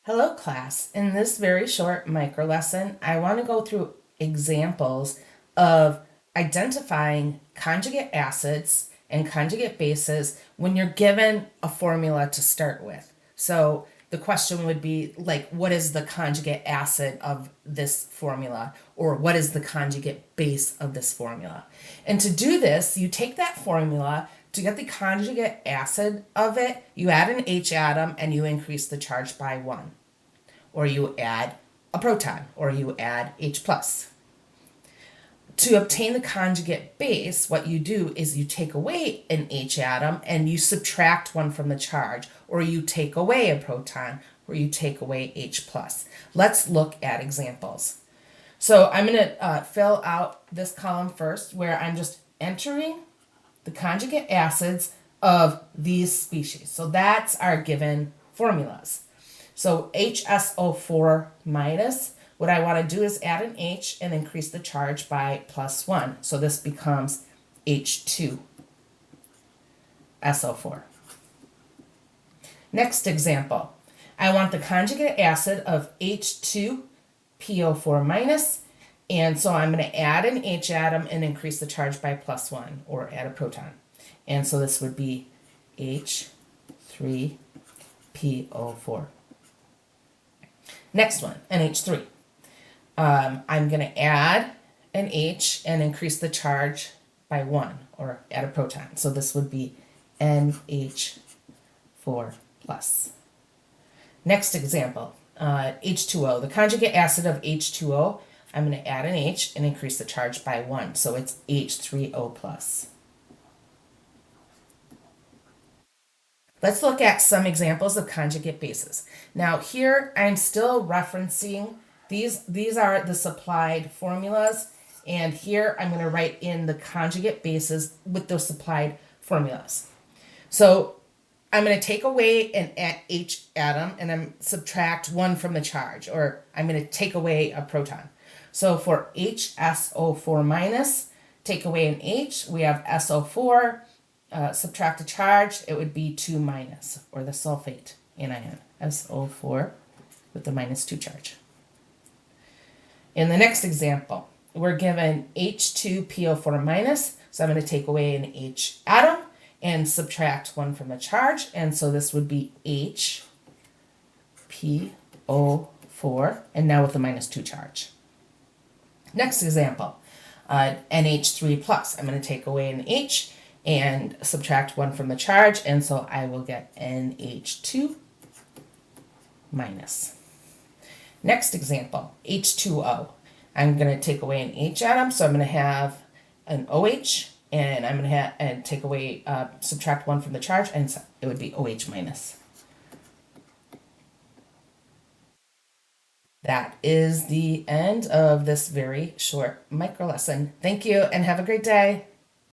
Hello class. In this very short micro lesson, I want to go through examples of identifying conjugate acids and conjugate bases when you're given a formula to start with. So the question would be like, what is the conjugate acid of this formula? Or what is the conjugate base of this formula? And to do this, you take that formula. To get the conjugate acid of it, you add an H atom and you increase the charge by 1. Or you add a proton, or you add H plus. To obtain the conjugate base, what you do is you take away an H atom and you subtract 1 from the charge, or you take away a proton, or you take away H plus. Let's look at examples. So I'm going to fill out this column first where I'm just entering the conjugate acids of these species. So that's our given formulas. So HSO4 minus, what I want to do is add an H and increase the charge by plus 1. So this becomes H2SO4. Next example, I want the conjugate acid of H2PO4 minus, and so I'm going to add an H atom and increase the charge by plus 1, or add a proton. And so this would be H3PO4. Next one, NH3. I'm going to add an H and increase the charge by 1, or add a proton. So this would be NH4 plus. Next example, H2O. The conjugate acid of H2O, I'm going to add an H and increase the charge by 1. So it's H3O plus. Let's look at some examples of conjugate bases. Now here I'm still referencing these are the supplied formulas, and here I'm going to write in the conjugate bases with those supplied formulas. So I'm going to take away an H atom and I'm subtract 1 from the charge, or I'm going to take away a proton. So for HSO4 minus, take away an H, we have SO4. Subtract a charge, it would be 2 minus, or the sulfate anion, SO4 with the minus 2 charge. In the next example, we're given H2PO4 minus, so I'm going to take away an H atom and subtract 1 from the charge, and so this would be HPO4, and now with the minus 2 charge. Next example, NH3 plus, I'm going to take away an H and subtract 1 from the charge, and so I will get NH2 minus. Next example, H2O. I'm going to take away an H atom, so I'm going to have an OH, and I'm going to take away, subtract 1 from the charge, and so it would be OH minus. That is the end of this very short micro lesson. Thank you, and have a great day.